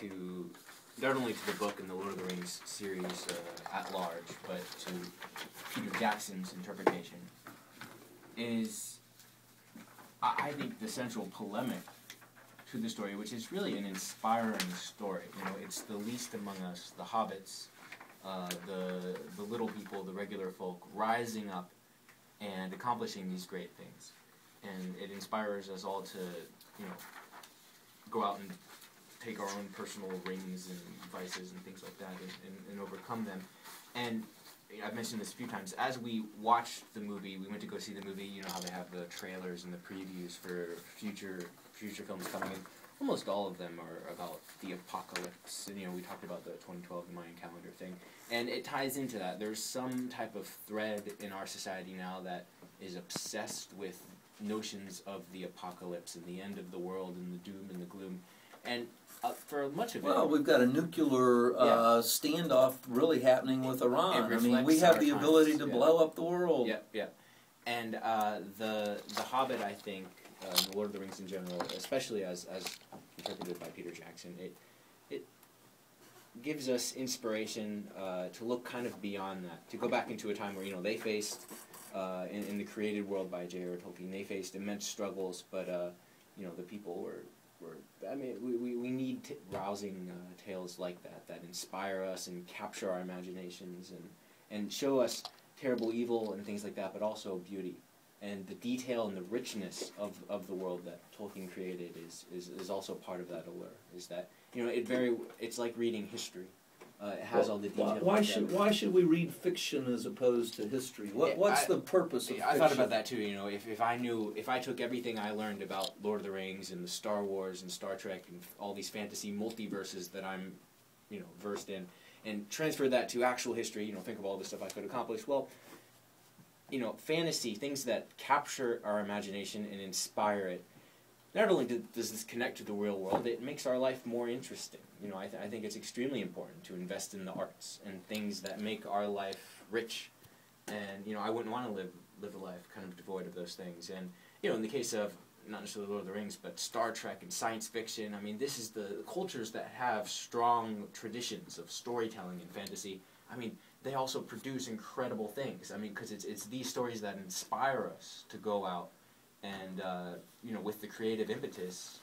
to, not only to the book and the Lord of the Rings series at large, but to Peter Jackson's interpretation, is, I think, the central polemic to the story, which is really an inspiring story. You know, it's the least among us, the hobbits, the little people, the regular folk, rising up and accomplishing these great things. And it inspires us all to, you know, go out and take our own personal rings and vices and things like that and overcome them. And I've mentioned this a few times. As we watched the movie, we went to go see the movie. You know how they have the trailers and the previews for future films coming in. Almost all of them are about the apocalypse. And, you know, we talked about the 2012 Mayan calendar thing. And it ties into that. There's some type of thread in our society now that is obsessed with notions of the apocalypse and the end of the world and the doom and the gloom. And for much of it... Well, we've got a nuclear standoff really happening with Iran. I mean, we have the ability to blow up the world. Yeah, yeah. And the Hobbit, I think, the Lord of the Rings in general, especially as interpreted by Peter Jackson, it gives us inspiration to look kind of beyond that, to go back into a time where, you know, they faced, in the created world by J.R.R. Tolkien, they faced immense struggles, but, you know, the people were I mean, we need rousing tales like that inspire us and capture our imaginations and show us terrible evil and things like that, but also beauty. And the detail and the richness of the world that Tolkien created is also part of that allure. Is that, you know, it's like reading history. It has all the details. Why should we read fiction as opposed to history? What's the purpose of fiction? I thought about that too. You know, if I took everything I learned about Lord of the Rings and the Star Wars and Star Trek and all these fantasy multiverses that I'm, you know, versed in, and transferred that to actual history, you know, think of all the stuff I could accomplish. Well, you know, fantasy, things that capture our imagination and inspire it, not only does this connect to the real world, it makes our life more interesting. You know, I think it's extremely important to invest in the arts and things that make our life rich. And, you know, I wouldn't want to live a life kind of devoid of those things. And, you know, in the case of, not necessarily Lord of the Rings, but Star Trek and science fiction, I mean, this is the cultures that have strong traditions of storytelling and fantasy. I mean, they also produce incredible things. I mean, because it's these stories that inspire us to go out and, you know, with the creative impetus,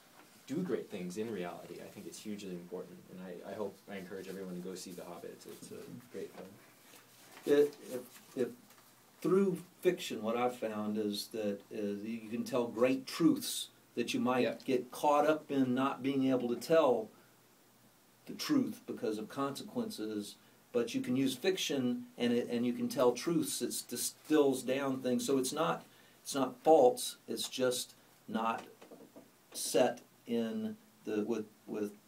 do great things in reality. I think it's hugely important, and I encourage everyone to go see The Hobbit. It's a great film. If through fiction, what I've found is that you can tell great truths that you might get caught up in not being able to tell the truth because of consequences. But you can use fiction, and you can tell truths. It distills down things, so it's not false. It's just not set in with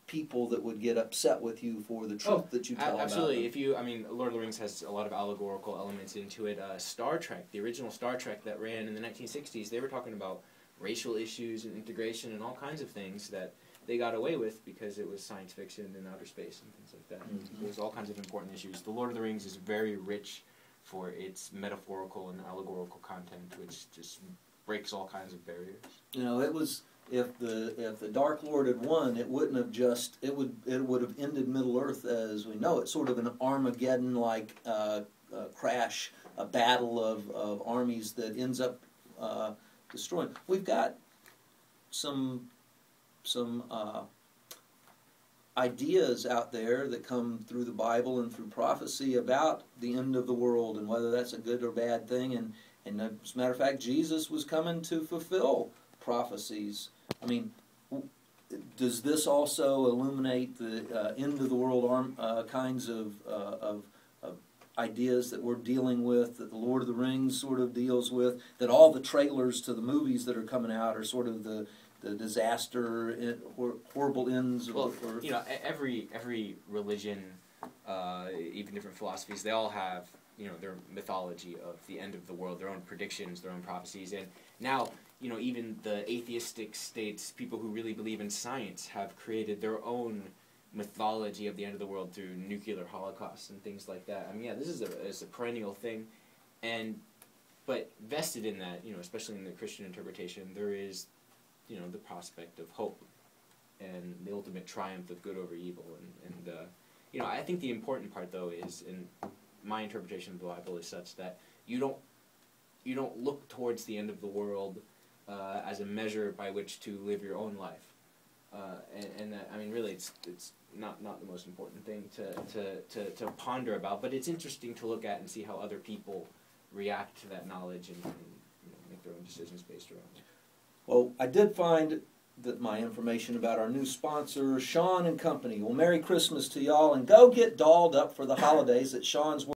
people that would get upset with you for the truth that you tell. Absolutely. If you, I mean, Lord of the Rings has a lot of allegorical elements into it. Star Trek, the original Star Trek that ran in the 1960s, they were talking about racial issues and integration and all kinds of things that they got away with because it was science fiction and outer space and things like that. Mm-hmm. There's all kinds of important issues. The Lord of the Rings is very rich for its metaphorical and allegorical content, which just breaks all kinds of barriers. You know, it was if the Dark Lord had won, it wouldn't have just it would have ended Middle Earth as we know it, sort of an Armageddon like crash, a battle of armies that ends up destroying. We've got some ideas out there that come through the Bible and through prophecy about the end of the world and whether that's a good or bad thing. And as a matter of fact, Jesus was coming to fulfill prophecies. I mean, does this also illuminate the end of the world kinds of ideas that we're dealing with, that the Lord of the Rings sort of deals with, that all the trailers to the movies that are coming out are sort of the disaster, horrible ends of the earth? You know, every religion, even different philosophies, they all have, you know, their mythology of the end of the world, their own predictions, their own prophecies. And now, you know, even the atheistic states, people who really believe in science, have created their own mythology of the end of the world through nuclear holocausts and things like that. I mean, yeah, this is a perennial thing, but vested in that, you know, especially in the Christian interpretation, there is, you know, the prospect of hope. and the ultimate triumph of good over evil. And you know, I think the important part, though, is, in my interpretation of the Bible, is such that you don't look towards the end of the world as a measure by which to live your own life. I mean, really, it's not the most important thing to ponder about, but it's interesting to look at and see how other people react to that knowledge and you know, make their own decisions based around it. Well, I did find that my information about our new sponsor, Sean and Company. Well, Merry Christmas to y'all, and go get dolled up for the holidays at Sean's